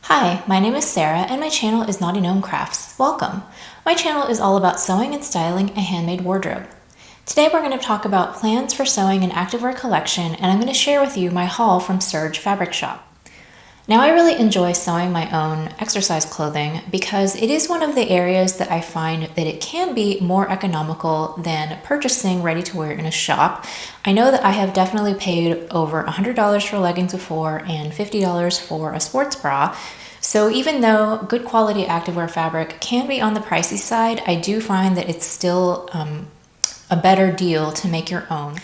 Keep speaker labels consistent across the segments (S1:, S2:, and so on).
S1: Hi, my name is Sarah and my channel is Knotty Gnome Crafts. Welcome! My channel is all about sewing and styling a handmade wardrobe. Today we're going to talk about plans for sewing an activewear collection, and I'm going to share with you my haul from Serge Fabric Shop. Now, I really enjoy sewing my own exercise clothing because it is one of the areas that I find that it can be more economical than purchasing ready-to-wear in a shop. I know that I have definitely paid over $100 for leggings before and $50 for a sports bra. So even though good quality activewear fabric can be on the pricey side, I do find that it's still a better deal to make your own.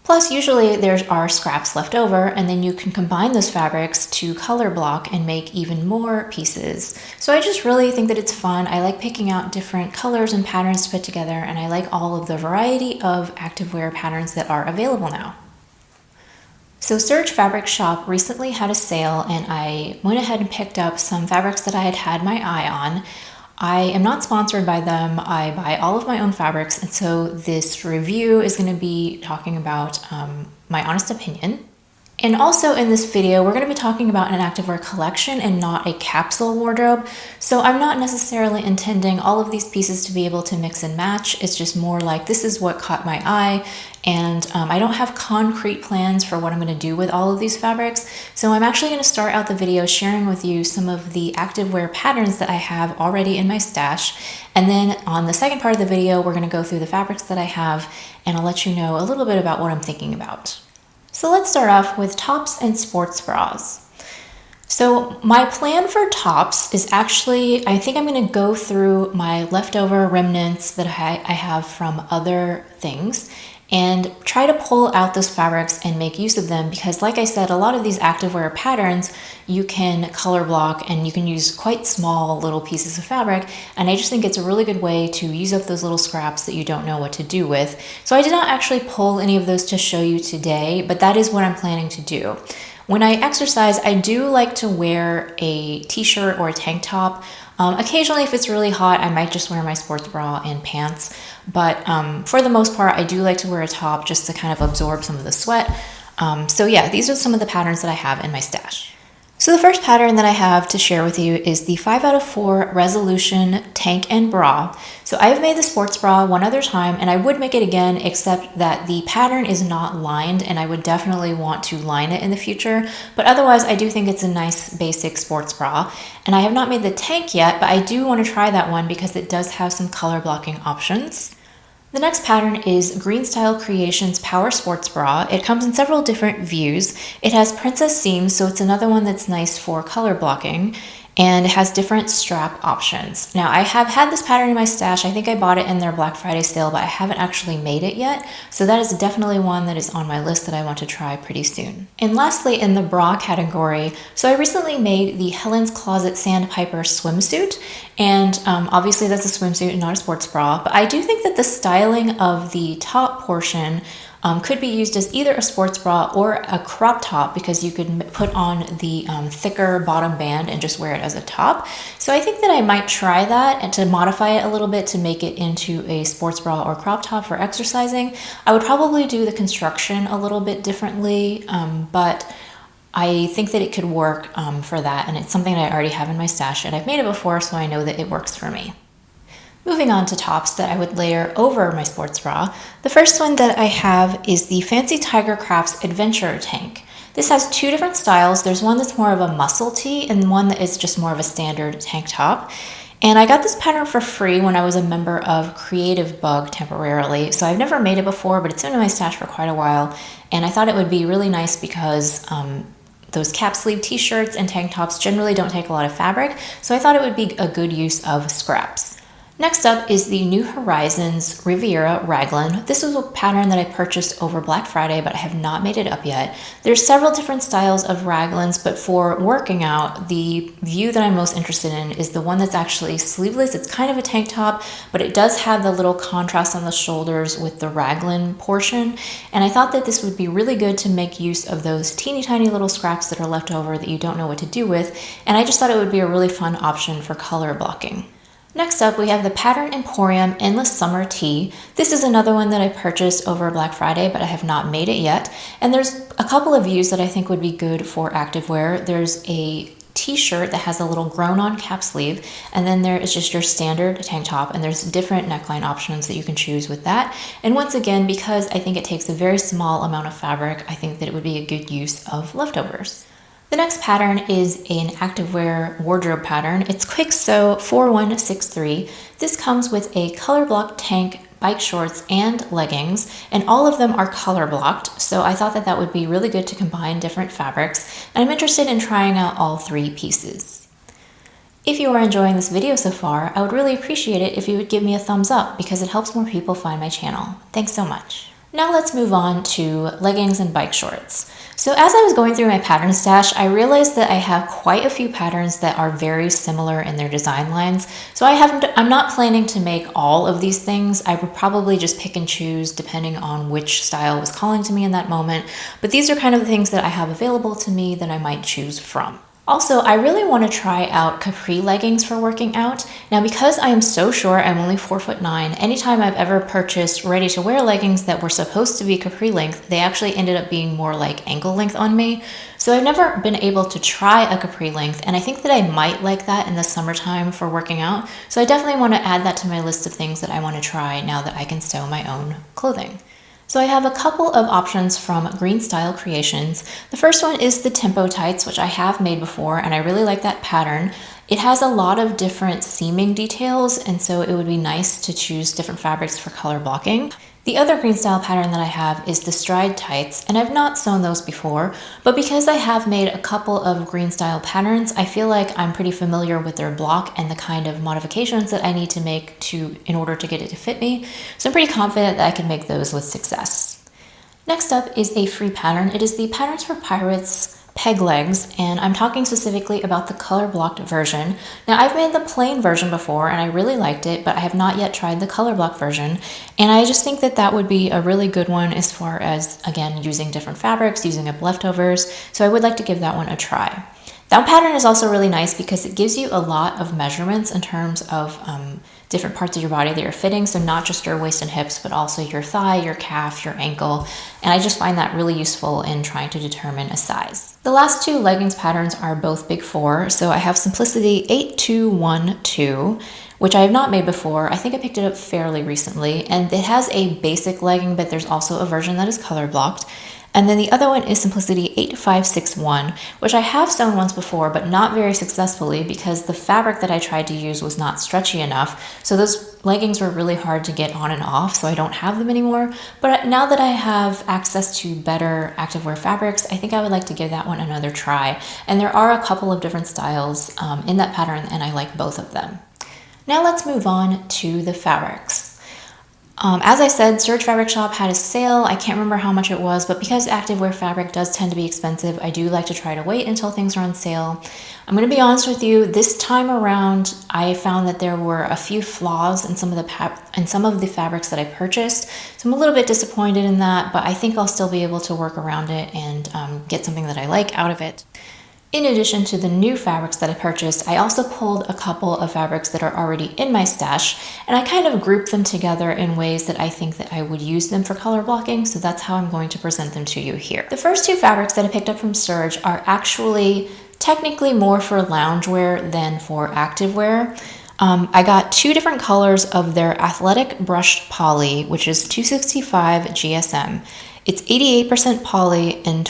S1: Plus, usually there are scraps left over, and then you can combine those fabrics to color block and make even more pieces. So I just really think that it's fun. I like picking out different colors and patterns to put together, and I like all of the variety of activewear patterns that are available now. So Serge Fabric Shop recently had a sale, and I went ahead and picked up some fabrics that I had had my eye on. I am not sponsored by them. I buy all of my own fabrics, and so this review is going to be talking about my honest opinion. And also in this video, we're going to be talking about an activewear collection and not a capsule wardrobe. So I'm not necessarily intending all of these pieces to be able to mix and match. It's just more like this is what caught my eye. And I don't have concrete plans for what I'm going to do with all of these fabrics. So I'm actually going to start out the video sharing with you some of the activewear patterns that I have already in my stash. And then on the second part of the video, we're going to go through the fabrics that I have, and I'll let you know a little bit about what I'm thinking about. So let's start off with tops and sports bras. So my plan for tops is actually, I think I'm going to go through my leftover remnants that I have from other things and try to pull out those fabrics and make use of them, because like I said, a lot of these activewear patterns you can color block and you can use quite small little pieces of fabric, and I just think it's a really good way to use up those little scraps that you don't know what to do with. So I did not actually pull any of those to show you today, but that is what I'm planning to do. When I exercise, I do like to wear a t-shirt or a tank top. Occasionally, if it's really hot, I might just wear my sports bra and pants. But for the most part, I do like to wear a top just to kind of absorb some of the sweat. So yeah, these are some of the patterns that I have in my stash. So the first pattern that I have to share with you is the 5 out of 4 resolution tank and bra. So I've made the sports bra one other time, and I would make it again, except that the pattern is not lined, and I would definitely want to line it in the future. But otherwise, I do think it's a nice basic sports bra. And I have not made the tank yet, but I do want to try that one because it does have some color blocking options. The next pattern is Green Style Creations Power Sports Bra. It comes in several different views. It has princess seams, so it's another one that's nice for color blocking, and it has different strap options. Now, I have had this pattern in my stash. I think I bought it in their Black Friday sale, but I haven't actually made it yet. So that is definitely one that is on my list that I want to try pretty soon. And lastly, in the bra category, so I recently made the Helen's Closet Sandpiper swimsuit. And obviously that's a swimsuit and not a sports bra, but I do think that the styling of the top portion could be used as either a sports bra or a crop top, because you could put on the thicker bottom band and just wear it as a top. So I think that I might try that and to modify it a little bit to make it into a sports bra or crop top for exercising. I would probably do the construction a little bit differently, but I think that it could work for that, and it's something that I already have in my stash, and I've made it before, so I know that it works for me. Moving on to tops that I would layer over my sports bra, the first one that I have is the Fancy Tiger Crafts Adventure Tank. This has two different styles. There's one that's more of a muscle tee and one that is just more of a standard tank top. And I got this pattern for free when I was a member of Creative Bug temporarily. So I've never made it before, but it's been in my stash for quite a while. And I thought it would be really nice because those cap sleeve t-shirts and tank tops generally don't take a lot of fabric. So I thought it would be a good use of scraps. Next up is the New Horizons Riviera Raglan. This was a pattern that I purchased over Black Friday, but I have not made it up yet. There's several different styles of raglans, but for working out, the view that I'm most interested in is the one that's actually sleeveless. It's kind of a tank top, but it does have the little contrast on the shoulders with the raglan portion. And I thought that this would be really good to make use of those teeny tiny little scraps that are left over that you don't know what to do with. And I just thought it would be a really fun option for color blocking. Next up, we have the Pattern Emporium Endless Summer Tee. This is another one that I purchased over Black Friday, but I have not made it yet. And there's a couple of views that I think would be good for activewear. There's a t-shirt that has a little grown-on cap sleeve, and then there is just your standard tank top, and there's different neckline options that you can choose with that. And once again, because I think it takes a very small amount of fabric, I think that it would be a good use of leftovers. The next pattern is an activewear wardrobe pattern. It's Quick Sew 4163. This comes with a color block tank, bike shorts, and leggings, and all of them are color blocked, so I thought that that would be really good to combine different fabrics, and I'm interested in trying out all three pieces. If you are enjoying this video so far, I would really appreciate it if you would give me a thumbs up because it helps more people find my channel. Thanks so much. Now let's move on to leggings and bike shorts. So as I was going through my pattern stash, I realized that I have quite a few patterns that are very similar in their design lines. So I'm not planning to make all of these things. I would probably just pick and choose depending on which style was calling to me in that moment. But these are kind of the things that I have available to me that I might choose from. Also, I really want to try out capri leggings for working out. Now, because I am so short, I'm only 4'9", anytime I've ever purchased ready-to-wear leggings that were supposed to be capri length, they actually ended up being more like ankle length on me. So I've never been able to try a capri length, and I think that I might like that in the summertime for working out. So I definitely want to add that to my list of things that I want to try now that I can sew my own clothing. So I have a couple of options from Green Style Creations. The first one is the Tempo Tights, which I have made before, and I really like that pattern. It has a lot of different seaming details, and so it would be nice to choose different fabrics for color blocking. The other Green Style pattern that I have is the Stride Tights, and I've not sewn those before, but because I have made a couple of Green Style patterns, I feel like I'm pretty familiar with their block and the kind of modifications that I need to make in order to get it to fit me, so I'm pretty confident that I can make those with success. Next up is a free pattern. It is the Patterns for Pirates peg legs, and I'm talking specifically about the color blocked version. Now, I've made the plain version before and I really liked it, but I have not yet tried the color block version, and I just think that that would be a really good one as far as, again, using different fabrics, using up leftovers, so I would like to give that one a try. That pattern is also really nice because it gives you a lot of measurements in terms of different parts of your body that you're fitting, so not just your waist and hips, but also your thigh, your calf, your ankle, and I just find that really useful in trying to determine a size. The last two leggings patterns are both Big 4, so I have Simplicity 8212, which I have not made before. I think I picked it up fairly recently, and it has a basic legging, but there's also a version that is color blocked. And then the other one is Simplicity 8561, which I have sewn once before, but not very successfully because the fabric that I tried to use was not stretchy enough. So those leggings were really hard to get on and off, so I don't have them anymore. But now that I have access to better activewear fabrics, I think I would like to give that one another try. And there are a couple of different styles in that pattern, and I like both of them. Now let's move on to the fabrics. As I said, Surge Fabric Shop had a sale. I can't remember how much it was, but because activewear fabric does tend to be expensive, I do like to try to wait until things are on sale. I'm going to be honest with you, this time around, I found that there were a few flaws in some of the fabrics that I purchased. So I'm a little bit disappointed in that, but I think I'll still be able to work around it and get something that I like out of it. In addition to the new fabrics that I purchased, I also pulled a couple of fabrics that are already in my stash, and I kind of grouped them together in ways that I think that I would use them for color blocking, so that's how I'm going to present them to you here. The first two fabrics that I picked up from Surge are actually technically more for loungewear than for activewear. I got two different colors of their Athletic Brushed Poly, which is 265 GSM. It's 88% poly and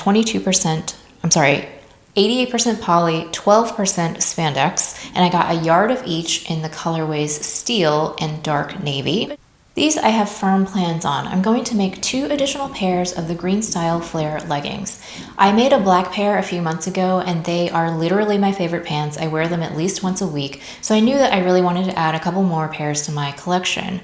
S1: 88% poly, 12% spandex, and I got a yard of each in the colorways Steel and Dark Navy. These I have firm plans on. I'm going to make 2 additional pairs of the Green Style Flare leggings. I made a black pair a few months ago, and they are literally my favorite pants. I wear them at least once a week, so I knew that I really wanted to add a couple more pairs to my collection.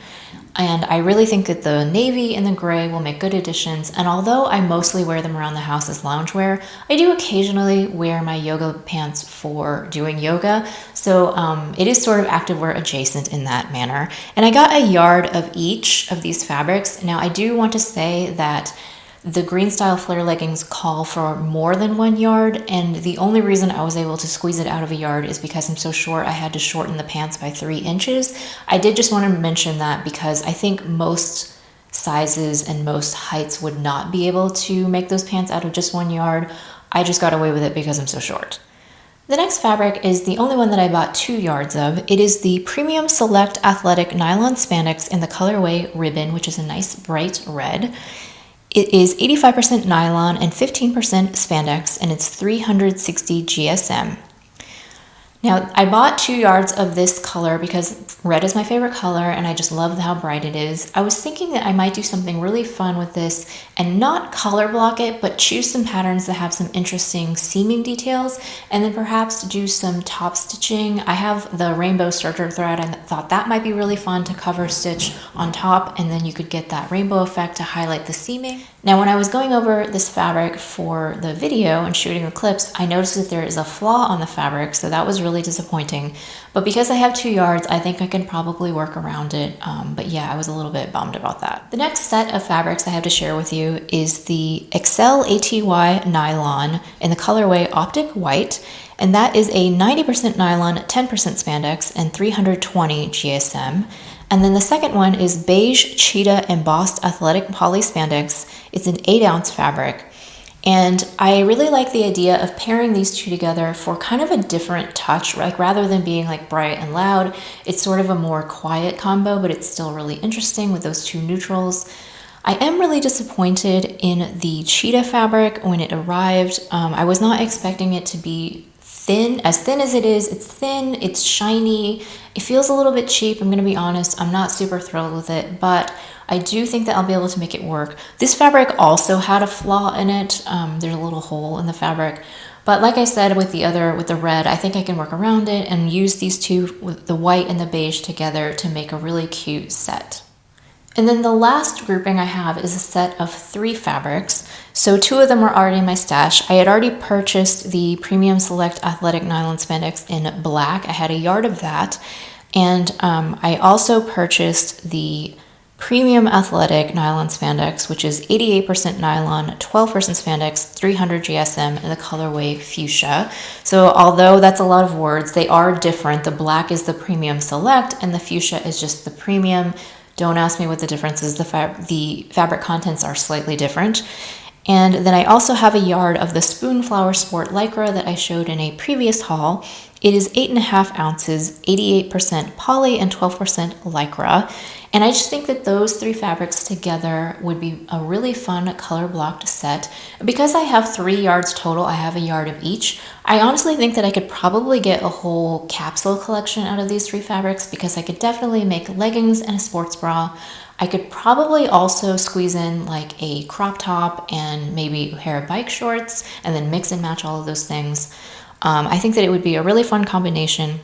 S1: And I really think that the navy and the gray will make good additions, and although I mostly wear them around the house as loungewear, I do occasionally wear my yoga pants for doing yoga, so it is sort of activewear adjacent in that manner. And I got a yard of each of these fabrics. Now I do want to say that the Green Style Flare leggings call for more than 1 yard, and the only reason I was able to squeeze it out of a yard is because I'm so short I had to shorten the pants by 3 inches. I did just want to mention that because I think most sizes and most heights would not be able to make those pants out of just 1 yard. I just got away with it because I'm so short. The next fabric is the only one that I bought 2 yards of. It is the Premium Select Athletic Nylon Spandex in the colorway Ribbon, which is a nice bright red. It is 85% nylon and 15% spandex, and it's 360 GSM. Now, I bought 2 yards of this color because red is my favorite color and I just love how bright it is. I was thinking that I might do something really fun with this and not color block it, but choose some patterns that have some interesting seaming details, and then perhaps do some top stitching. I have the rainbow serger thread. I thought that might be really fun to cover stitch on top, and then you could get that rainbow effect to highlight the seaming. Now, when I was going over this fabric for the video and shooting the clips, I noticed that there is a flaw on the fabric, so that was really disappointing. But because I have 2 yards, I think I can probably work around it. But yeah, I was a little bit bummed about that. The next set of fabrics I have to share with you is the Excel ATY nylon in the colorway Optic White. And that is a 90% nylon, 10% spandex, and 320 GSM. And then the second one is Beige Cheetah Embossed Athletic Poly Spandex. It's an 8-ounce fabric. And I really like the idea of pairing these two together for kind of a different touch. Like, rather than being like bright and loud, it's sort of a more quiet combo, but it's still really interesting with those two neutrals. I am really disappointed in the cheetah fabric when it arrived. I was not expecting it to be thin as it is. It's thin, it's shiny, it feels a little bit cheap. I'm gonna be honest, I'm not super thrilled with it, but I do think that I'll be able to make it work. This fabric also had a flaw in it. There's a little hole in the fabric, but like I said, with the red, I think I can work around it and use these two, with the white and the beige together, to make a really cute set. And then the last grouping I have is a set of 3 fabrics. So 2 of them were already in my stash. I had already purchased the Premium Select Athletic Nylon Spandex in black. I had a yard of that. And I also purchased the Premium Athletic Nylon Spandex, which is 88% nylon, 12% spandex, 300 GSM in the colorway Fuchsia. So although that's a lot of words, they are different. The black is the Premium Select and the Fuchsia is just the Premium. Don't ask me what the difference is. The fabric contents are slightly different. And then I also have a yard of the Spoonflower Sport Lycra that I showed in a previous haul. It is 8.5 ounces, 88% poly and 12% Lycra. And I just think that those 3 fabrics together would be a really fun color blocked set. Because I have 3 yards total, I have a yard of each. I honestly think that I could probably get a whole capsule collection out of these 3 fabrics, because I could definitely make leggings and a sports bra. I could probably also squeeze in like a crop top and maybe a pair of bike shorts, and then mix and match all of those things. I think that it would be a really fun combination.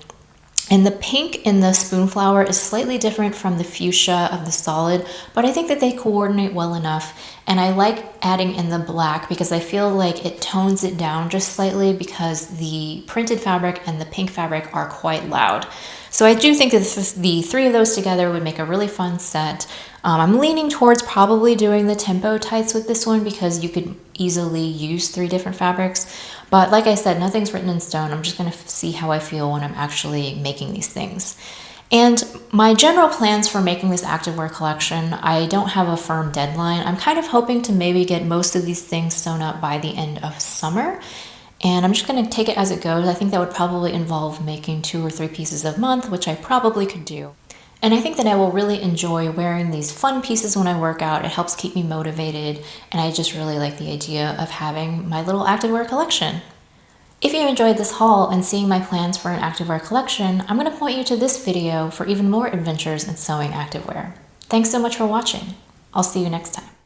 S1: And the pink in the Spoonflower is slightly different from the fuchsia of the solid, but I think that they coordinate well enough. And I like adding in the black because I feel like it tones it down just slightly, because the printed fabric and the pink fabric are quite loud. So I do think that the 3 of those together would make a really fun set. I'm leaning towards probably doing the tempo tights with this one, because you could easily use 3 different fabrics. But like I said, nothing's written in stone. I'm just going to see how I feel when I'm actually making these things. And my general plans for making this activewear collection, I don't have a firm deadline. I'm kind of hoping to maybe get most of these things sewn up by the end of summer. And I'm just going to take it as it goes. I think that would probably involve making 2 or 3 pieces a month, which I probably could do. And I think that I will really enjoy wearing these fun pieces when I work out. It helps keep me motivated, and I just really like the idea of having my little activewear collection. If you enjoyed this haul and seeing my plans for an activewear collection, I'm going to point you to this video for even more adventures in sewing activewear. Thanks so much for watching. I'll see you next time.